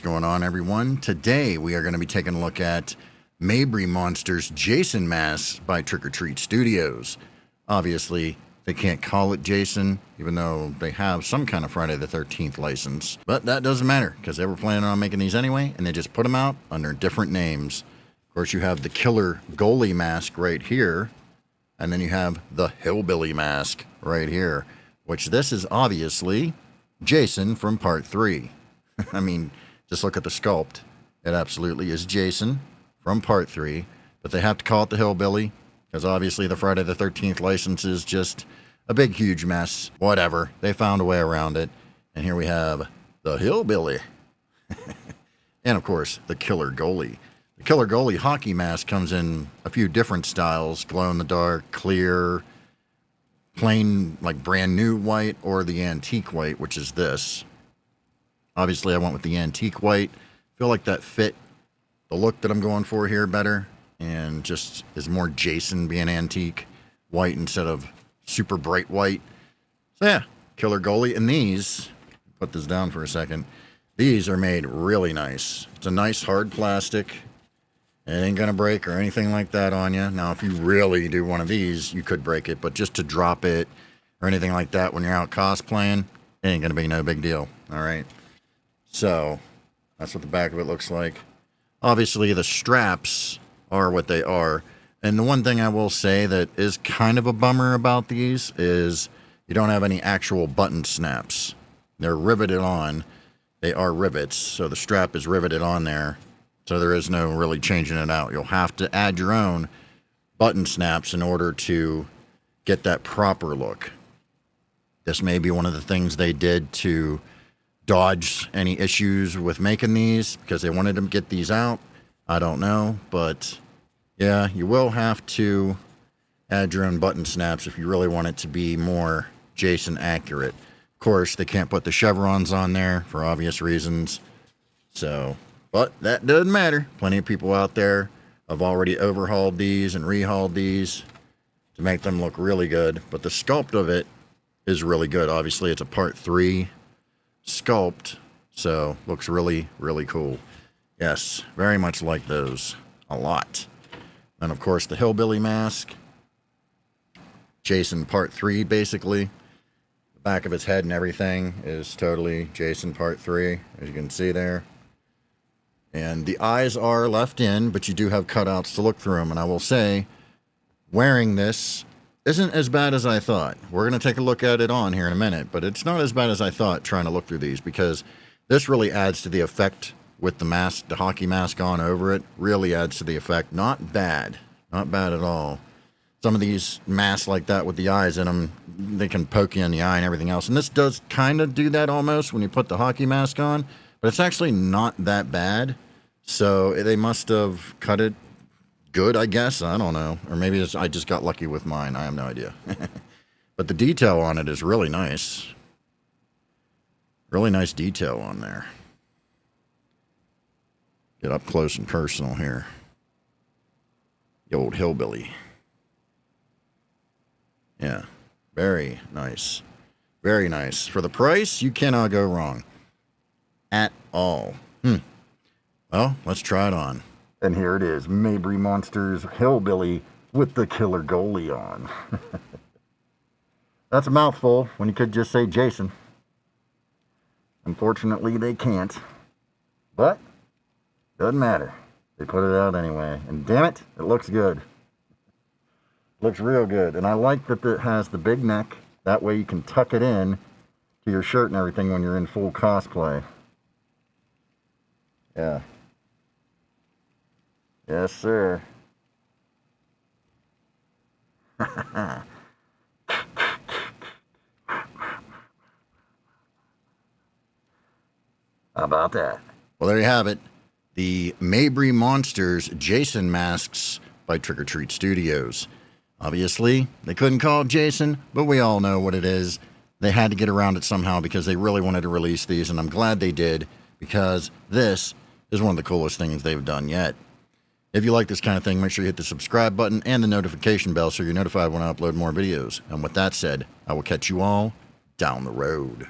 going on, everyone? Today we are going to be taking a look at Mabry Monsters Jason Masks by Trick or Treat Studios. Obviously, they can't call it Jason, even though they have some kind of Friday the 13th license. But that doesn't matter, because they were planning on making these anyway, and they just put them out under different names. Of course, you have the Killer Goalie mask right here, and then you have the Hillbilly mask right here, which this is obviously Jason from Part 3. I mean, just look at the sculpt. It absolutely is Jason from Part 3, but they have to call it the Hillbilly, because obviously the Friday the 13th license is just a big, huge mess. Whatever. They found a way around it. And here we have the Hillbilly. And, of course, the Killer Goalie. The Killer Goalie hockey mask comes in a few different styles. Glow-in-the-dark, clear, plain, like brand new white, or the antique white, which is this. Obviously, I went with the antique white. Feel like that fit the look that I'm going for here better, and just is more Jason being antique white instead of super bright white. So yeah, Killer Goalie. And these, put this down for a second, these are made really nice. It's a nice hard plastic. It ain't gonna break or anything like that on you. Now, if you really do one of these, you could break it, but just to drop it or anything like that when you're out cosplaying, it ain't gonna be no big deal. All right. So that's what the back of it looks like. Obviously, the straps are what they are. And the one thing I will say that is kind of a bummer about these is you don't have any actual button snaps. They're riveted on. They are rivets, so the strap is riveted on there. So there is no really changing it out. You'll have to add your own button snaps in order to get that proper look. This may be one of the things they did to dodge any issues with making these because they wanted to get these out. I don't know, but yeah, you will have to add your own button snaps if you really want it to be more Jason accurate. Of course, they can't put the chevrons on there for obvious reasons. So, but that doesn't matter. Plenty of people out there have already overhauled these and rehauled these to make them look really good. But the sculpt of it is really good. Obviously, it's a Part 3 sculpt, so looks really, really cool. Yes, very much like those. A lot. And of course, the Hillbilly mask. Jason Part 3, basically. The back of his head and everything is totally Jason Part 3, as you can see there. And the eyes are left in, but you do have cutouts to look through them. And I will say, wearing this isn't as bad as I thought. We're going to take a look at it on here in a minute, but it's not as bad as I thought trying to look through these, because this really adds to the effect with the mask, the hockey mask on over it. Really adds to the effect. Not bad. Not bad at all. Some of these masks like that with the eyes in them, they can poke you in the eye and everything else. And this does kind of do that almost when you put the hockey mask on, but it's actually not that bad. So they must have cut it good, I guess. I don't know. Or maybe I just got lucky with mine. I have no idea. But the detail on it is really nice. Really nice detail on there. Get up close and personal here. The old Hillbilly. Yeah. Very nice. Very nice. For the price, you cannot go wrong. At all. Well, let's try it on. And here it is, Mabry Monsters Hillbilly with the Killer Goalie on. That's a mouthful when you could just say Jason. Unfortunately, they can't. But, doesn't matter. They put it out anyway. And damn it, it looks good. Looks real good. And I like that it has the big neck. That way you can tuck it in to your shirt and everything when you're in full cosplay. Yeah. Yes, sir. How about that? Well, there you have it. The Mabry Monsters Jason masks by Trick or Treat Studios. Obviously, they couldn't call it Jason, but we all know what it is. They had to get around it somehow because they really wanted to release these, and I'm glad they did, because this is one of the coolest things they've done yet. If you like this kind of thing, make sure you hit the subscribe button and the notification bell so you're notified when I upload more videos. And with that said, I will catch you all down the road.